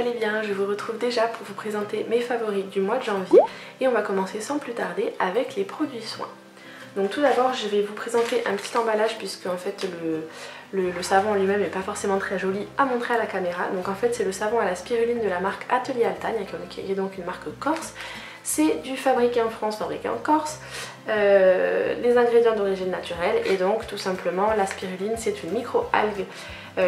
allez bien, je vous retrouve déjà pour vous présenter mes favoris du mois de janvier et on va commencer sans plus tarder avec les produits soins. Donc tout d'abord je vais vous présenter un petit emballage puisque en fait le savon en lui-même n'est pas forcément très joli à montrer à la caméra. Donc en fait c'est le savon à la spiruline de la marque Atelier Altagne qui est donc une marque corse. C'est du fabriqué en France, fabriqué en Corse, les ingrédients d'origine naturelle et donc tout simplement la spiruline c'est une micro-algue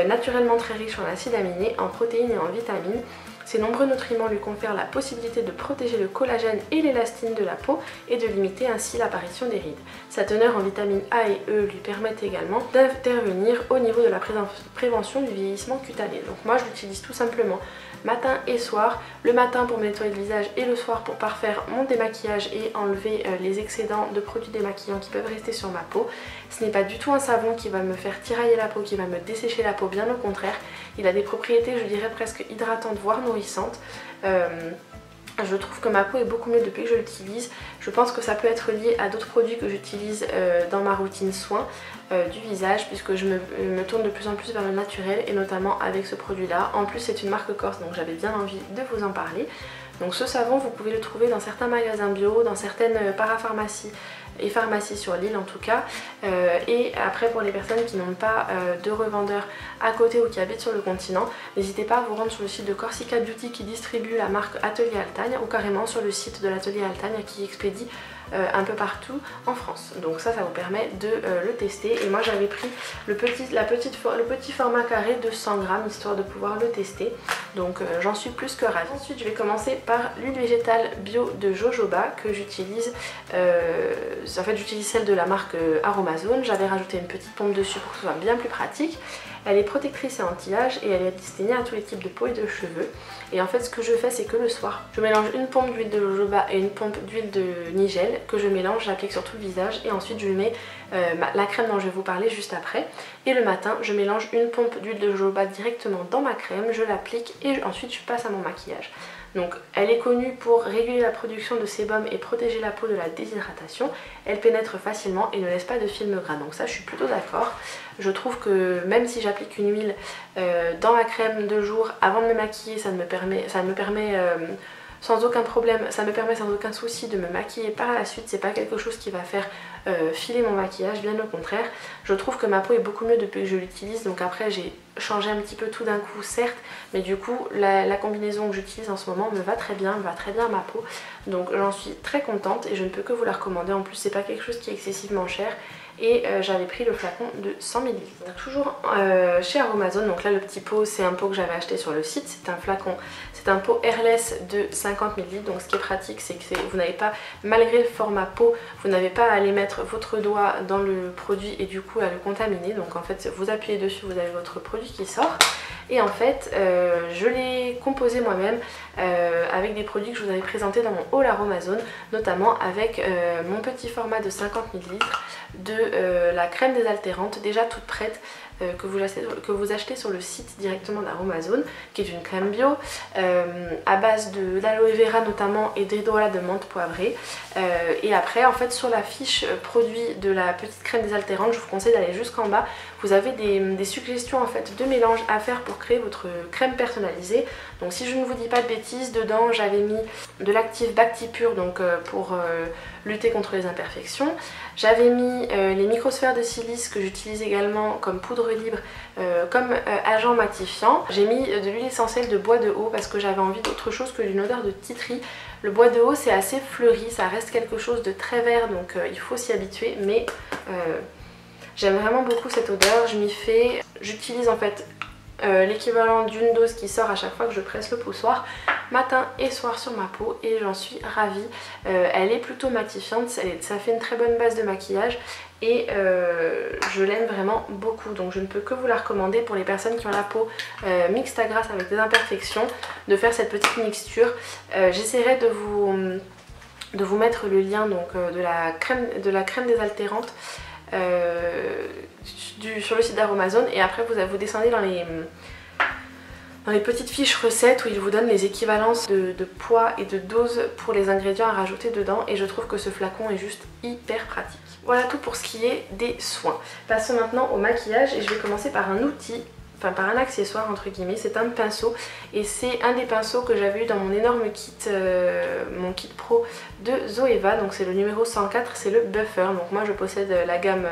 naturellement très riche en acides aminés, en protéines et en vitamines. Ces nombreux nutriments lui confèrent la possibilité de protéger le collagène et l'élastine de la peau et de limiter ainsi l'apparition des rides. Sa teneur en vitamines A et E lui permet également d'intervenir au niveau de la prévention du vieillissement cutané. Donc moi je l'utilise tout simplement matin et soir, le matin pour me nettoyer le visage et le soir pour parfaire mon démaquillage et enlever les excédents de produits démaquillants qui peuvent rester sur ma peau. Ce n'est pas du tout un savon qui va me faire tirailler la peau, qui va me dessécher la peau, bien au contraire. Il a des propriétés, je dirais, presque hydratantes, voire nourrissantes. Je trouve que ma peau est beaucoup mieux depuis que je l'utilise. Je pense que ça peut être lié à d'autres produits que j'utilise dans ma routine soin du visage puisque je me tourne de plus en plus vers le naturel et notamment avec ce produit là. En plus c'est une marque corse donc j'avais bien envie de vous en parler. Donc ce savon vous pouvez le trouver dans certains magasins bio, dans certaines parapharmacies et pharmacies sur l'île en tout cas. Et après pour les personnes qui n'ont pas de revendeur à côté ou qui habitent sur le continent, n'hésitez pas à vous rendre sur le site de Corsica Beauty qui distribue la marque Atelier Altagne ou carrément sur le site de l'Atelier Altagne qui expédie un peu partout en France. Donc ça vous permet de le tester et moi j'avais pris le petit format carré de 100 grammes histoire de pouvoir le tester. Donc j'en suis plus que ravie. Ensuite je vais commencer par l'huile végétale bio de jojoba que j'utilise. En fait j'utilise celle de la marque Aromazone. J'avais rajouté une petite pompe dessus pour que ce soit bien plus pratique. Elle est protectrice et anti-âge et elle est destinée à tous les types de peau et de cheveux. Et en fait ce que je fais c'est que le soir je mélange une pompe d'huile de jojoba et une pompe d'huile de nigel que je mélange, j'applique sur tout le visage et ensuite je mets la crème dont je vais vous parler juste après. Et le matin je mélange une pompe d'huile de jojoba directement dans ma crème, je l'applique et ensuite je passe à mon maquillage. Donc elle est connue pour réguler la production de sébum et protéger la peau de la déshydratation. Elle pénètre facilement et ne laisse pas de film gras. Donc ça je suis plutôt d'accord. Je trouve que même si j'applique une huile dans ma crème de jour avant de me maquiller, ça me permet sans aucun problème, ça me permet sans aucun souci de me maquiller par la suite. C'est pas quelque chose qui va faire filer mon maquillage, bien au contraire. Je trouve que ma peau est beaucoup mieux depuis que je l'utilise. Donc après j'ai changé un petit peu tout d'un coup certes, mais du coup la combinaison que j'utilise en ce moment me va très bien à ma peau. Donc j'en suis très contente et je ne peux que vous la recommander. En plus c'est pas quelque chose qui est excessivement cher. Et j'avais pris le flacon de 100 ml. Toujours chez Aromazone, donc là le petit pot c'est un pot que j'avais acheté sur le site, c'est un flacon, c'est un pot airless de 50 ml. Donc ce qui est pratique c'est que vous n'avez pas, malgré le format pot, vous n'avez pas à aller mettre votre doigt dans le produit et du coup à le contaminer. Donc en fait vous appuyez dessus, vous avez votre produit qui sort. Et en fait je l'ai composé moi-même avec des produits que je vous avais présentés dans mon haul Aromazone, notamment avec mon petit format de 50 ml de la crème désaltérante déjà toute prête que vous achetez sur le site directement d'Aromazone, qui est une crème bio à base de l'aloe vera notamment et d'hydrolat de menthe poivrée. Et après en fait sur la fiche produit de la petite crème désaltérante, je vous conseille d'aller jusqu'en bas. Vous avez des suggestions en fait de mélange à faire pour créer votre crème personnalisée. Donc si je ne vous dis pas de bêtises, dedans j'avais mis de l'actif Bactipure donc pour lutter contre les imperfections. J'avais mis les microsphères de silice que j'utilise également comme poudre libre, comme agent matifiant. J'ai mis de l'huile essentielle de bois de haut parce que j'avais envie d'autre chose que d'une odeur de titri. Le bois de haut c'est assez fleuri, ça reste quelque chose de très vert donc il faut s'y habituer, mais j'aime vraiment beaucoup cette odeur. J'utilise en fait l'équivalent d'une dose qui sort à chaque fois que je presse le poussoir matin et soir sur ma peau et j'en suis ravie. Elle est plutôt matifiante, ça fait une très bonne base de maquillage et je l'aime vraiment beaucoup. Donc je ne peux que vous la recommander pour les personnes qui ont la peau mixte à grasse avec des imperfections, de faire cette petite mixture. J'essaierai de vous mettre le lien donc, de la crème désaltérante sur le site d'Aromazone et après vous descendez dans les petites fiches recettes où ils vous donnent les équivalences de poids et de doses pour les ingrédients à rajouter dedans et je trouve que ce flacon est juste hyper pratique. Voilà tout pour ce qui est des soins. Passons maintenant au maquillage et je vais commencer par un outil enfin par un accessoire entre guillemets, c'est un pinceau et c'est un des pinceaux que j'avais eu dans mon énorme kit, mon kit pro de Zoeva, donc c'est le numéro 104, c'est le Buffer. Donc moi je possède la gamme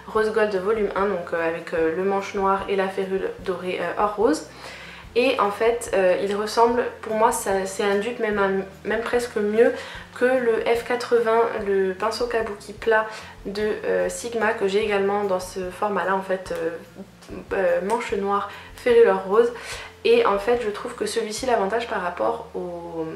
Rose Gold volume 1, donc avec le manche noir et la férule dorée or rose. Et en fait il ressemble, pour moi c'est un dupe, même presque mieux que le F80, le pinceau kabuki plat de Sigma, que j'ai également dans ce format là en fait, manche noire, férule or rose. Et en fait je trouve que celui-ci, l'avantage par rapport au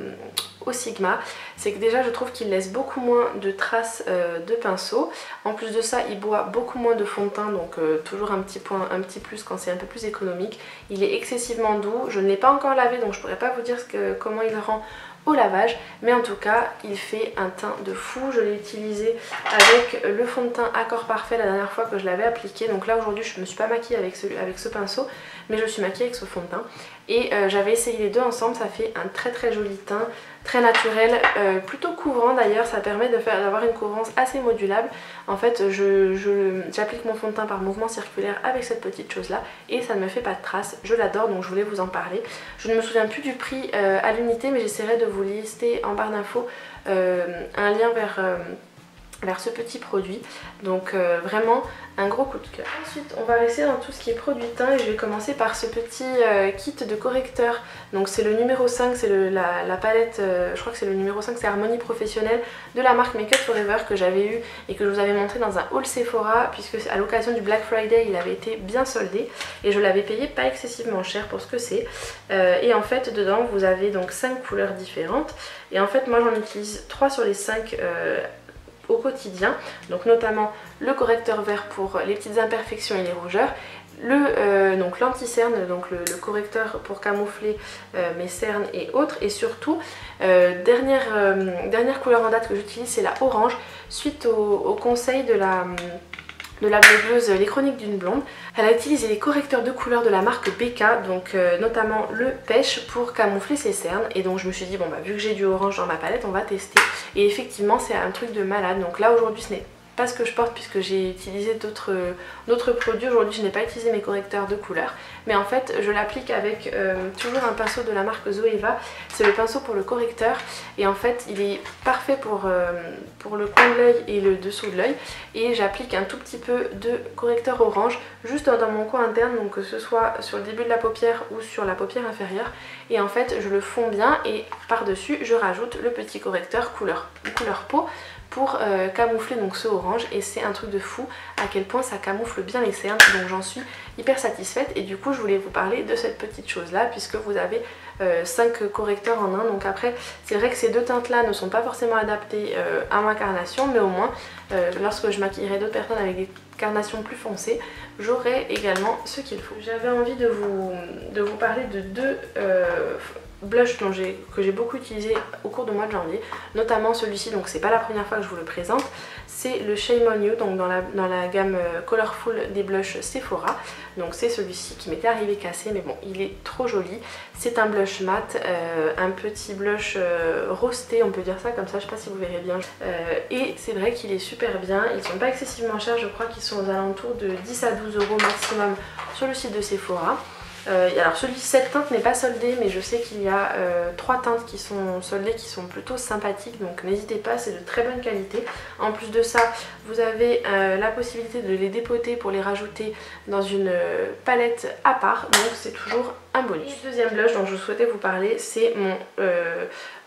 Sigma, c'est que déjà je trouve qu'il laisse beaucoup moins de traces de pinceau. En plus de ça, il boit beaucoup moins de fond de teint, donc toujours un petit plus quand c'est un peu plus économique. Il est excessivement doux, je ne l'ai pas encore lavé donc je pourrais pas vous dire comment il rend au lavage, mais en tout cas il fait un teint de fou. Je l'ai utilisé avec le fond de teint Accord Parfait la dernière fois que je l'avais appliqué, donc là aujourd'hui je me suis pas maquillée avec ce pinceau, mais je suis maquillée avec ce fond de teint. Et j'avais essayé les deux ensemble, ça fait un très joli teint, très naturel, plutôt couvrant d'ailleurs, ça permet d'avoir une couvrance assez modulable. En fait j'applique mon fond de teint par mouvement circulaire avec cette petite chose là et ça ne me fait pas de traces, je l'adore, donc je voulais vous en parler. Je ne me souviens plus du prix à l'unité, mais j'essaierai de vous lister en barre d'infos un lien vers ce petit produit. Donc vraiment un gros coup de cœur. Ensuite on va rester dans tout ce qui est produit teint et je vais commencer par ce petit kit de correcteur. Donc c'est le numéro 5, c'est la palette, je crois que c'est le numéro 5, c'est Harmonie Professionnelle de la marque Make Up Forever, que j'avais eu et que je vous avais montré dans un haul Sephora, puisque à l'occasion du Black Friday il avait été bien soldé et je l'avais payé pas excessivement cher pour ce que c'est. Et en fait dedans vous avez donc 5 couleurs différentes et en fait moi j'en utilise 3 sur les 5 au quotidien, donc notamment le correcteur vert pour les petites imperfections et les rougeurs, donc l'anti-cerne, donc le correcteur pour camoufler mes cernes et autres, et surtout dernière couleur en date que j'utilise, c'est la orange, suite au conseil de la blogueuse Les Chroniques d'une Blonde. Elle a utilisé les correcteurs de couleur de la marque BK, donc notamment le Pêche pour camoufler ses cernes, et donc je me suis dit bon bah vu que j'ai du orange dans ma palette, on va tester, et effectivement c'est un truc de malade. Donc là aujourd'hui ce n'est pas ce que je porte puisque j'ai utilisé d'autres produits. Aujourd'hui je n'ai pas utilisé mes correcteurs de couleur, mais en fait je l'applique avec toujours un pinceau de la marque Zoeva. C'est le pinceau pour le correcteur et en fait il est parfait pour le coin de l'œil et le dessous de l'œil, et j'applique un tout petit peu de correcteur orange juste dans mon coin interne, donc que ce soit sur le début de la paupière ou sur la paupière inférieure, et en fait je le fonds bien et par dessus je rajoute le petit correcteur couleur peau pour camoufler donc ce orange, et c'est un truc de fou à quel point ça camoufle bien les cernes, donc j'en suis hyper satisfaite. Et du coup je voulais vous parler de cette petite chose là puisque vous avez 5 correcteurs en un. Donc après c'est vrai que ces deux teintes là ne sont pas forcément adaptées à ma carnation, mais au moins lorsque je maquillerai d'autres personnes avec des carnations plus foncées, j'aurai également ce qu'il faut. J'avais envie de vous parler de deux blush que j'ai beaucoup utilisé au cours du mois de janvier, notamment celui-ci, donc c'est pas la première fois que je vous le présente, c'est le Shame on You, donc dans la gamme Colorful des blushs Sephora. Donc c'est celui-ci qui m'était arrivé cassé, mais bon il est trop joli. C'est un blush mat, un petit blush rosté, on peut dire ça comme ça, je sais pas si vous verrez bien, et c'est vrai qu'il est super bien. Ils sont pas excessivement chers, je crois qu'ils sont aux alentours de 10 à 12 € maximum sur le site de Sephora. Alors cette teinte n'est pas soldée, mais je sais qu'il y a 3 teintes qui sont soldées qui sont plutôt sympathiques, donc n'hésitez pas, c'est de très bonne qualité. En plus de ça vous avez la possibilité de les dépoter pour les rajouter dans une palette à part, donc c'est toujours un bonus. Et le deuxième blush dont je souhaitais vous parler, c'est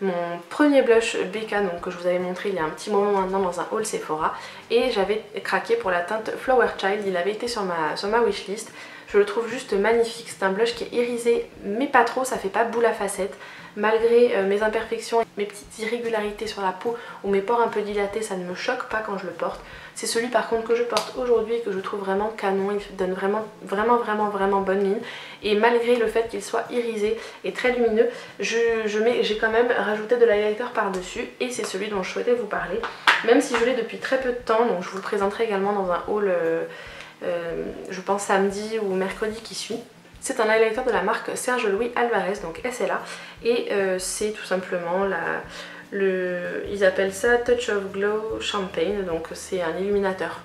mon premier blush BK, donc que je vous avais montré il y a un petit moment maintenant dans un haul Sephora, et j'avais craqué pour la teinte Flower Child. Il avait été sur ma wishlist. Je le trouve juste magnifique, c'est un blush qui est irisé mais pas trop, ça fait pas boule à facettes. Malgré mes imperfections, mes petites irrégularités sur la peau ou mes pores un peu dilatés, ça ne me choque pas quand je le porte. C'est celui par contre que je porte aujourd'hui et que je trouve vraiment canon, il donne vraiment bonne mine. Et malgré le fait qu'il soit irisé et très lumineux, j'ai quand même rajouté de l'highlighter par dessus, et c'est celui dont je souhaitais vous parler. Même si je l'ai depuis très peu de temps, donc je vous le présenterai également dans un haul je pense samedi ou mercredi qui suit. C'est un highlighter de la marque Serge Louis Alvarez, donc SLA, et c'est tout simplement ils appellent ça Touch of Glow Champagne, donc c'est un illuminateur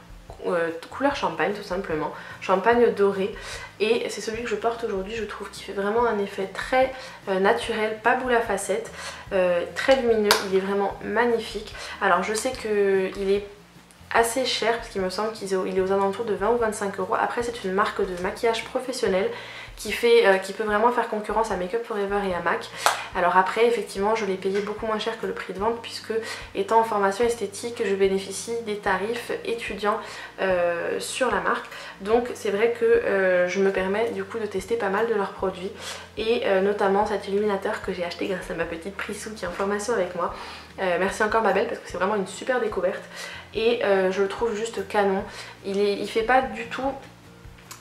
couleur champagne tout simplement, champagne doré, et c'est celui que je porte aujourd'hui. Je trouve qu'il fait vraiment un effet très naturel, pas boule à facettes, très lumineux, il est vraiment magnifique. Alors je sais qu'il est assez cher parce qu'il me semble qu'il est aux alentours de 20 ou 25 euros. Après c'est une marque de maquillage professionnel qui peut vraiment faire concurrence à Make Up For Ever et à MAC. Alors après effectivement je l'ai payé beaucoup moins cher que le prix de vente, puisque étant en formation esthétique je bénéficie des tarifs étudiants sur la marque. Donc c'est vrai que je me permets du coup de tester pas mal de leurs produits, et notamment cet illuminateur que j'ai acheté grâce à ma petite Prissou qui est en formation avec moi. Merci encore ma belle, parce que c'est vraiment une super découverte et je le trouve juste canon. Il fait pas du tout,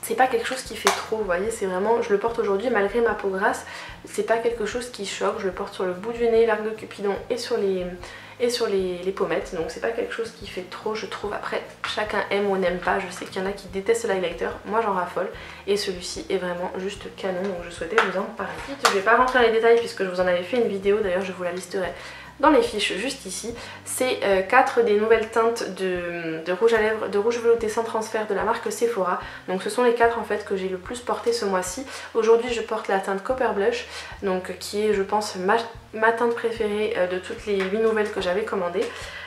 c'est pas quelque chose qui fait trop, vous voyez, c'est vraiment, je le porte aujourd'hui malgré ma peau grasse, c'est pas quelque chose qui choque. Je le porte sur le bout du nez, l'arc de Cupidon et sur les pommettes, donc c'est pas quelque chose qui fait trop, je trouve. Après chacun aime ou n'aime pas, je sais qu'il y en a qui détestent l'highlighter, moi j'en raffole, et celui-ci est vraiment juste canon, donc je souhaitais vous en parler. Je vais pas rentrer dans les détails puisque je vous en avais fait une vidéo, d'ailleurs je vous la listerai dans les fiches juste ici. C'est 4 des nouvelles teintes de rouge à lèvres, de rouge velouté sans transfert de la marque Sephora. Donc ce sont les 4 en fait que j'ai le plus porté ce mois-ci. Aujourd'hui je porte la teinte Copper Blush, donc qui est je pense ma teinte préférée de toutes les 8 nouvelles que j'avais commandées.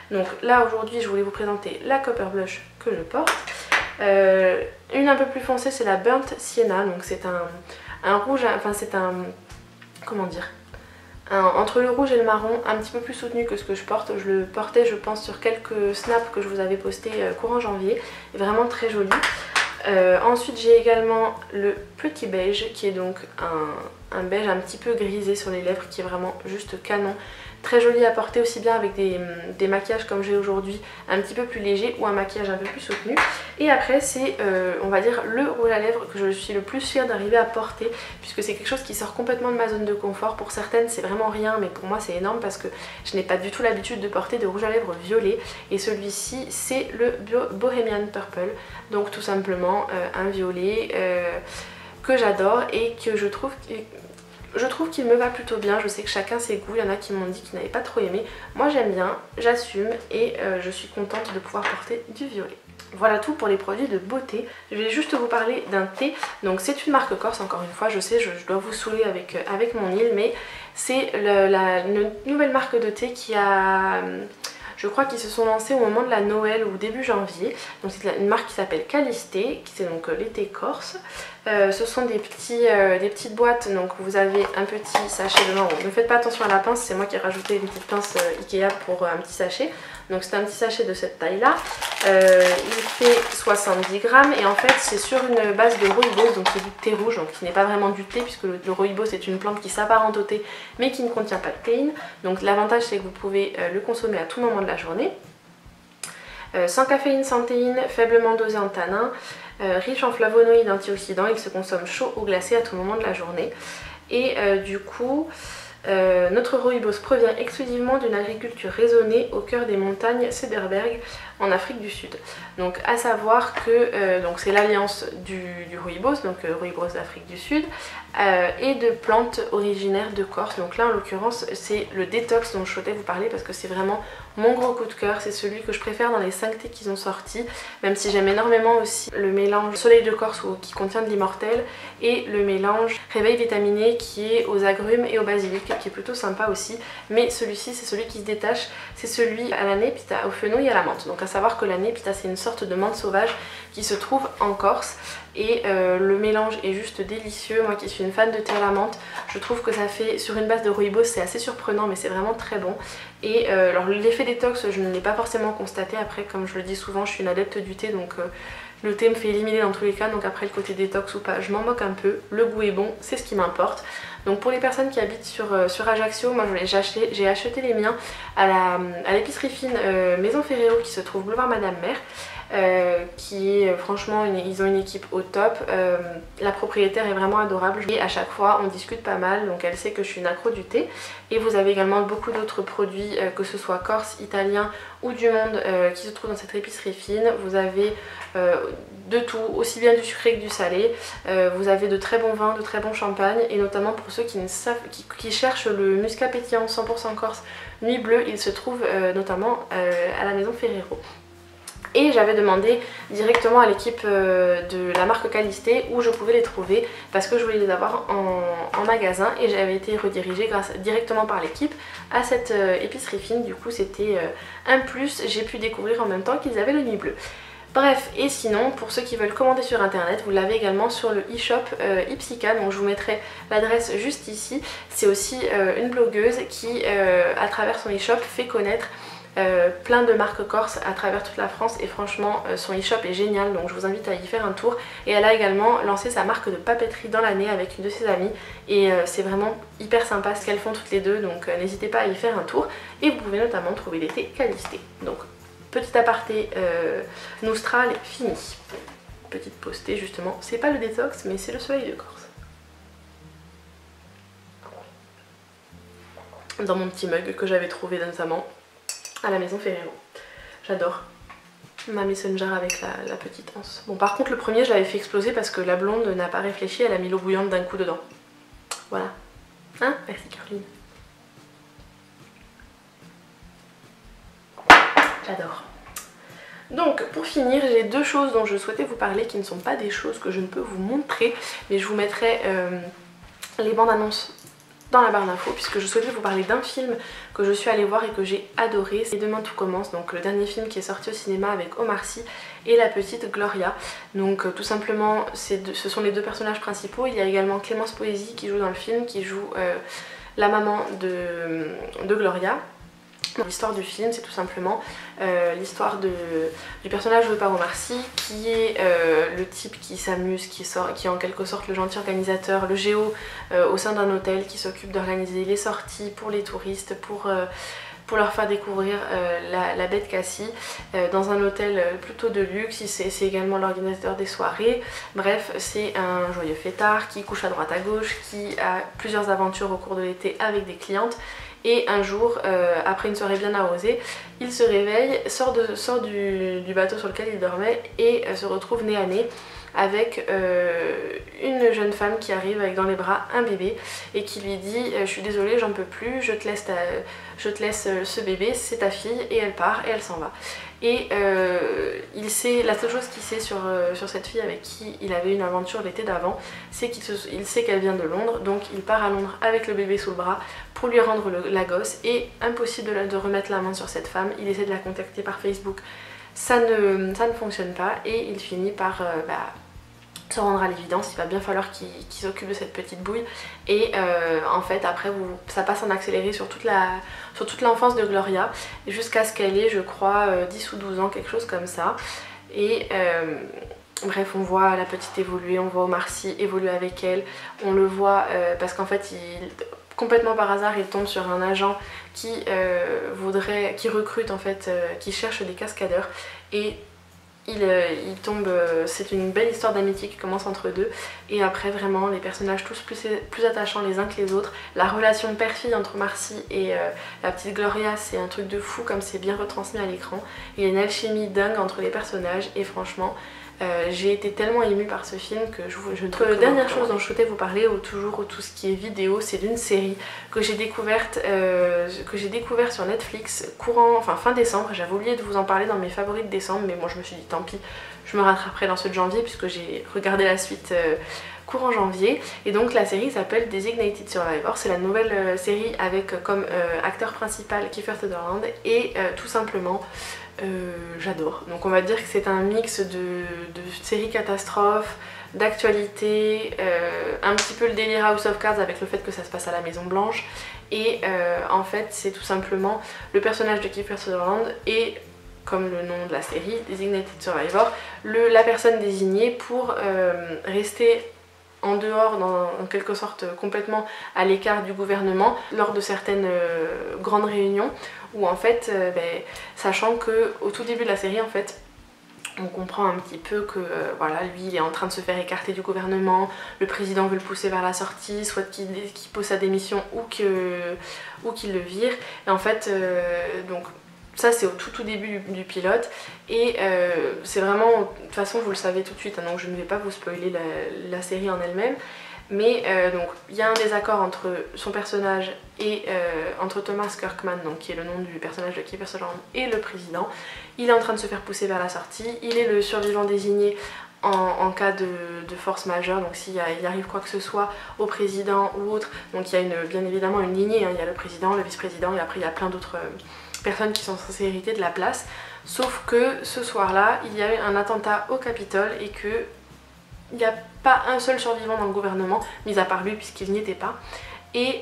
Donc là aujourd'hui je voulais vous présenter la Copper Blush que je porte. Une un peu plus foncée, c'est la Burnt Sienna, donc c'est un rouge, enfin c'est un, comment dire, entre le rouge et le marron, un petit peu plus soutenu que ce que je porte. Je le portais je pense sur quelques snaps que je vous avais posté courant janvier, vraiment très joli. Ensuite j'ai également le petit beige qui est donc un beige un petit peu grisé sur les lèvres, qui est vraiment juste canon. Très joli à porter aussi bien avec des maquillages comme j'ai aujourd'hui, un petit peu plus léger, ou un maquillage un peu plus soutenu. Et après c'est on va dire le rouge à lèvres que je suis le plus fière d'arriver à porter, puisque c'est quelque chose qui sort complètement de ma zone de confort. Pour certaines c'est vraiment rien, mais pour moi c'est énorme parce que je n'ai pas du tout l'habitude de porter de rouge à lèvres violet. Et celui-ci c'est le Bohemian Purple, donc tout simplement un violet que j'adore et que je trouve qu'il me va plutôt bien. Je sais que chacun ses goûts, il y en a qui m'ont dit qu'ils n'avaient pas trop aimé. Moi j'aime bien, j'assume, et je suis contente de pouvoir porter du violet. Voilà tout pour les produits de beauté. Je vais juste vous parler d'un thé. Donc c'est une marque corse, encore une fois, je sais, je dois vous saouler avec mon île, mais c'est une nouvelle marque de thé qui a... Je crois qu'ils se sont lancés au moment de la Noël ou début janvier. Donc c'est une marque qui s'appelle Calisté, qui c'est donc les thés corse. Ce sont des petites boîtes, donc vous avez un petit sachet dedans. Ne faites pas attention à la pince, c'est moi qui ai rajouté une petite pince Ikea pour un petit sachet. Donc c'est un petit sachet de cette taille là. Il fait 70 grammes et en fait c'est sur une base de rooibos, donc c'est du thé rouge, donc qui n'est pas vraiment du thé puisque le rooibos c'est une plante qui s'apparente au thé mais qui ne contient pas de théine. Donc l'avantage c'est que vous pouvez le consommer à tout moment de la journée. Sans caféine, sans théine, faiblement dosé en tanin, riche en flavonoïdes antioxydants, il se consomme chaud ou glacé à tout moment de la journée. Et du coup... notre rooibos provient exclusivement d'une agriculture raisonnée au cœur des montagnes Cederberg en Afrique du Sud. Donc à savoir que c'est l'alliance du rooibos, donc rooibos d'Afrique du Sud, et de plantes originaires de Corse. Donc là en l'occurrence c'est le détox dont je souhaitais vous parler parce que c'est vraiment mon gros coup de cœur, c'est celui que je préfère dans les 5 thés qu'ils ont sortis, même si j'aime énormément aussi le mélange Soleil de Corse qui contient de l'immortel et le mélange Réveil vitaminé qui est aux agrumes et au basilic, qui est plutôt sympa aussi. Mais celui-ci c'est celui qui se détache, c'est celui à la népita, au fenouil et à la menthe. Donc à savoir que la népita c'est une sorte de menthe sauvage qui se trouve en Corse et le mélange est juste délicieux. Moi qui suis une fan de thé à la menthe, je trouve que ça fait, sur une base de rooibos, c'est assez surprenant mais c'est vraiment très bon. Et alors l'effet détox je ne l'ai pas forcément constaté. Après comme je le dis souvent, je suis une adepte du thé, donc le thé me fait éliminer dans tous les cas, donc après le côté détox ou pas je m'en moque un peu, le goût est bon, c'est ce qui m'importe. Donc pour les personnes qui habitent sur Ajaccio, moi j'ai acheté les miens à l'épicerie fine Maison Ferrero qui se trouve boulevard Madame Mère. Qui est franchement, ils ont une équipe au top, la propriétaire est vraiment adorable et à chaque fois on discute pas mal, donc elle sait que je suis une accro du thé. Et vous avez également beaucoup d'autres produits, que ce soit corse, italien ou du monde, qui se trouvent dans cette épicerie fine. Vous avez de tout, aussi bien du sucré que du salé. Vous avez de très bons vins, de très bons champagnes, et notamment pour ceux qui cherchent le muscat pétillant 100% corse Nuit Bleue, il se trouve notamment à la Maison Ferrero. Et j'avais demandé directement à l'équipe de la marque Calisté où je pouvais les trouver parce que je voulais les avoir en magasin, et j'avais été redirigée directement par l'équipe à cette épicerie fine. Du coup c'était un plus, j'ai pu découvrir en même temps qu'ils avaient le Nuit Bleue. Bref, et sinon pour ceux qui veulent commander sur internet, vous l'avez également sur le e-shop Ipsica, donc je vous mettrai l'adresse juste ici. C'est aussi une blogueuse qui à travers son e-shop fait connaître plein de marques corses à travers toute la France, et franchement son e-shop est génial, donc je vous invite à y faire un tour. Et elle a également lancé sa marque de papeterie dans l'année avec une de ses amies, et c'est vraiment hyper sympa ce qu'elles font toutes les deux, donc n'hésitez pas à y faire un tour. Et vous pouvez notamment trouver les thés Calisté. Donc petit aparté Noustral fini. Petite pause thé justement, c'est pas le détox mais c'est le soleil de Corse. Dans mon petit mug que j'avais trouvé notamment à la maison Ferrero. J'adore ma messenger avec la petite anse. Bon par contre le premier je l'avais fait exploser parce que la blonde n'a pas réfléchi, elle a mis l'eau bouillante d'un coup dedans. Voilà. Hein? Merci Caroline. J'adore. Donc pour finir, j'ai deux choses dont je souhaitais vous parler qui ne sont pas des choses que je ne peux vous montrer, mais je vous mettrai les bandes annonces dans la barre d'infos, puisque je souhaitais vous parler d'un film que je suis allée voir et que j'ai adoré. C'est Demain tout commence, donc le dernier film qui est sorti au cinéma avec Omar Sy et la petite Gloria. Donc tout simplement ce sont les deux personnages principaux. Il y a également Clémence Poésy qui joue dans le film, qui joue la maman de Gloria. L'histoire du film, c'est tout simplement l'histoire du personnage joué par Omar Sy, qui est le type qui s'amuse, qui est en quelque sorte le gentil organisateur, le géo au sein d'un hôtel, qui s'occupe d'organiser les sorties pour les touristes, pour leur faire découvrir la baie de Cassis dans un hôtel plutôt de luxe. C'est également l'organisateur des soirées. Bref, c'est un joyeux fêtard qui couche à droite à gauche, qui a plusieurs aventures au cours de l'été avec des clientes. Et un jour, après une soirée bien arrosée, il se réveille, sort du bateau sur lequel il dormait et se retrouve nez à nez avec une jeune femme qui arrive avec dans les bras un bébé et qui lui dit « Je suis désolée, j'en peux plus, je te laisse ce bébé, c'est ta fille », et elle part et elle s'en va. Et la seule chose qu'il sait sur cette fille avec qui il avait une aventure l'été d'avant, c'est qu'il sait qu'elle vient de Londres, donc il part à Londres avec le bébé sous le bras pour lui rendre la gosse, et impossible de remettre la main sur cette femme. Il essaie de la contacter par Facebook, ça ne fonctionne pas, et il finit par se rendre à l'évidence, il va bien falloir qu'il s'occupe de cette petite bouille. Et en fait après ça passe en accéléré sur toute l'enfance de Gloria jusqu'à ce qu'elle ait, je crois, 10 ou 12 ans, quelque chose comme ça. Et bref, on voit la petite évoluer, on voit Omar Sy évoluer avec elle, on le voit parce qu'en fait complètement par hasard il tombe sur un agent qui recrute en fait, qui cherche des cascadeurs, et il tombe, c'est une belle histoire d'amitié qui commence entre eux deux, et après vraiment les personnages tous plus attachants les uns que les autres. La relation père-fille entre Omar Sy et la petite Gloria, c'est un truc de fou comme c'est bien retransmis à l'écran. Il y a une alchimie dingue entre les personnages, et franchement j'ai été tellement émue par ce film que je ne trouve que dernière chose dont je souhaitais vous parler, toujours tout ce qui est vidéo, c'est d'une série que j'ai découverte sur Netflix fin décembre. J'avais oublié de vous en parler dans mes favoris de décembre, mais moi je me suis dit tant pis, je me rattraperai dans ceux de janvier puisque j'ai regardé la suite courant janvier. Et donc la série s'appelle Designated Survivor, c'est la nouvelle série avec comme acteur principal Kiefer Sutherland, et tout simplement j'adore. Donc on va dire que c'est un mix de séries catastrophes, d'actualité, un petit peu le délire House of Cards avec le fait que ça se passe à la Maison Blanche, et en fait c'est tout simplement le personnage de Kiefer Sutherland et, comme le nom de la série, Designated Survivor, la personne désignée pour rester en dehors, en quelque sorte complètement à l'écart du gouvernement lors de certaines grandes réunions, où en fait, sachant que au tout début de la série en fait, on comprend un petit peu que voilà, lui il est en train de se faire écarter du gouvernement, le président veut le pousser vers la sortie, soit qu'il pose sa démission ou qu'il le vire, et en fait donc ça c'est au tout début du pilote, et c'est vraiment, de toute façon vous le savez tout de suite, hein, donc je ne vais pas vous spoiler la série en elle-même. Mais donc il y a un désaccord entre son personnage et entre Thomas Kirkman, donc qui est le nom du personnage de Kiefer Sutherland, et le président. Il est en train de se faire pousser vers la sortie, il est le survivant désigné en cas de force majeure, donc s'il arrive quoi que ce soit au président ou autre. Donc il y a bien évidemment une lignée, hein. Il y a le président, le vice-président et après il y a plein d'autres personnes qui sont censées hériter de la place. Sauf que ce soir-là, il y a eu un attentat au Capitole et que il n'y a pas un seul survivant dans le gouvernement, mis à part lui puisqu'il n'y était pas. Et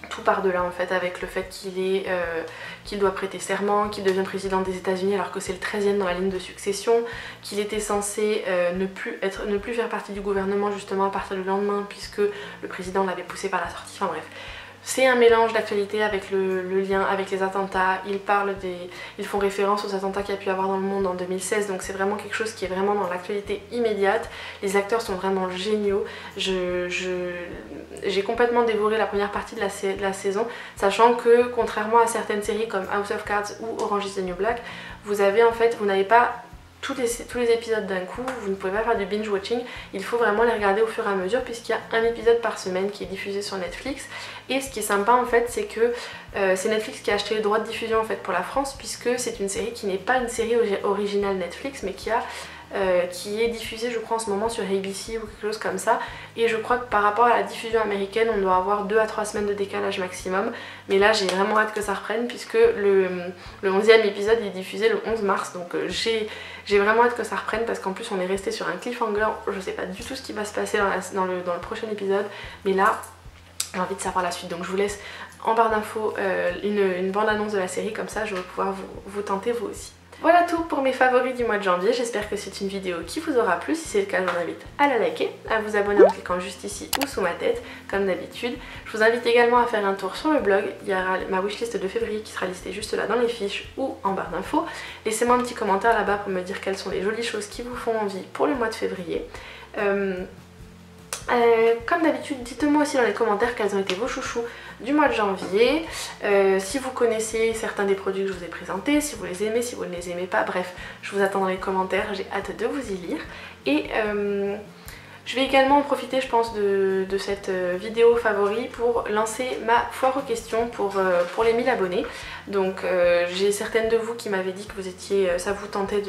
tout part de là en fait, avec le fait qu'il doit prêter serment, qu'il devient président des États-Unis alors que c'est le 13e dans la ligne de succession, qu'il était censé ne plus faire partie du gouvernement justement à partir du lendemain puisque le président l'avait poussé par la sortie, enfin bref. C'est un mélange d'actualité avec le lien avec les attentats. Ils font référence aux attentats qu'il y a pu avoir dans le monde en 2016, donc c'est vraiment quelque chose qui est vraiment dans l'actualité immédiate. Les acteurs sont vraiment géniaux. J'ai complètement dévoré la première partie de la saison, sachant que contrairement à certaines séries comme House of Cards ou Orange is the New Black, vous n'avez pas tous les épisodes d'un coup, vous ne pouvez pas faire du binge watching, il faut vraiment les regarder au fur et à mesure puisqu'il y a un épisode par semaine qui est diffusé sur Netflix. Et ce qui est sympa en fait, c'est que c'est Netflix qui a acheté les droits de diffusion en fait pour la France, puisque c'est une série qui n'est pas une série originale Netflix mais qui est diffusée je crois en ce moment sur ABC ou quelque chose comme ça. Et je crois que par rapport à la diffusion américaine on doit avoir 2 à 3 semaines de décalage maximum, mais là j'ai vraiment hâte que ça reprenne puisque le 11e épisode est diffusé le 11 mars, donc j'ai vraiment hâte que ça reprenne parce qu'en plus on est resté sur un cliffhanger. Je sais pas du tout ce qui va se passer dans le prochain épisode, mais là j'ai envie de savoir la suite, donc je vous laisse en barre d'infos une bande-annonce de la série, comme ça je vais pouvoir vous tenter vous aussi. Voilà tout pour mes favoris du mois de janvier, j'espère que c'est une vidéo qui vous aura plu. Si c'est le cas, je vous invite à la liker, à vous abonner en cliquant juste ici ou sous ma tête, comme d'habitude. Je vous invite également à faire un tour sur le blog, il y aura ma wishlist de février qui sera listée juste là dans les fiches ou en barre d'infos. Laissez-moi un petit commentaire là-bas pour me dire quelles sont les jolies choses qui vous font envie pour le mois de février. Comme d'habitude, dites-moi aussi dans les commentaires quels ont été vos chouchous du mois de janvier, si vous connaissez certains des produits que je vous ai présentés, si vous les aimez, si vous ne les aimez pas, bref, je vous attends dans les commentaires, j'ai hâte de vous y lire. Et je vais également en profiter, je pense, de cette vidéo favori pour lancer ma foire aux questions pour les 1000 abonnés. Donc j'ai certaines de vous qui m'avaient dit que ça vous tentait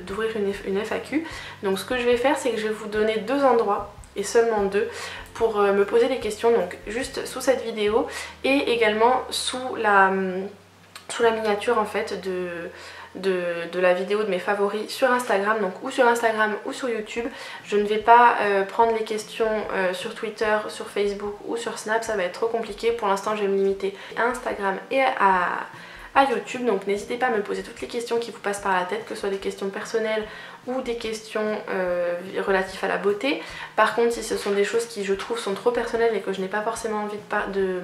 d'ouvrir une FAQ. Donc ce que je vais faire, c'est que je vais vous donner 2 endroits, et seulement 2, pour me poser des questions, donc juste sous cette vidéo et également sous la miniature en fait de la vidéo de mes favoris sur Instagram, donc ou sur Instagram ou sur YouTube. Je ne vais pas prendre les questions sur Twitter, sur Facebook ou sur Snap, ça va être trop compliqué. Pour l'instant je vais me limiter à Instagram et à YouTube, donc n'hésitez pas à me poser toutes les questions qui vous passent par la tête, que ce soit des questions personnelles ou des questions relatives à la beauté. Par contre, si ce sont des choses qui je trouve sont trop personnelles et que je n'ai pas forcément envie de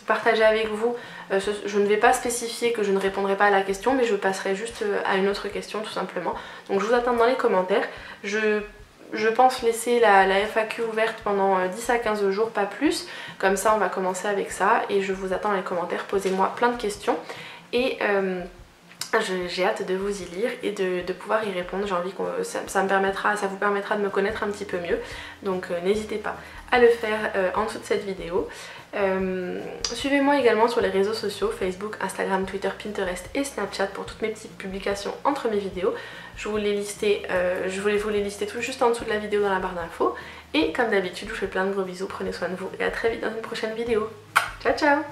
partager avec vous, je ne vais pas spécifier que je ne répondrai pas à la question, mais je passerai juste à une autre question tout simplement. Donc je vous attends dans les commentaires. Je pense laisser la FAQ ouverte pendant 10 à 15 jours, pas plus. Comme ça on va commencer avec ça et je vous attends dans les commentaires, posez-moi plein de questions et j'ai hâte de vous y lire et de pouvoir y répondre. J'ai envie que ça vous permettra de me connaître un petit peu mieux, donc n'hésitez pas à le faire en dessous de cette vidéo. Suivez-moi également sur les réseaux sociaux, Facebook, Instagram, Twitter, Pinterest et Snapchat pour toutes mes petites publications entre mes vidéos. Je voulais vous les lister tout juste en dessous de la vidéo dans la barre d'infos. Et comme d'habitude, je vous fais plein de gros bisous, prenez soin de vous et à très vite dans une prochaine vidéo. Ciao ciao!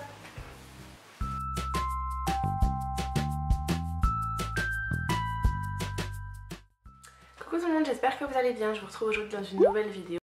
Coucou tout le monde, j'espère que vous allez bien, je vous retrouve aujourd'hui dans une nouvelle vidéo.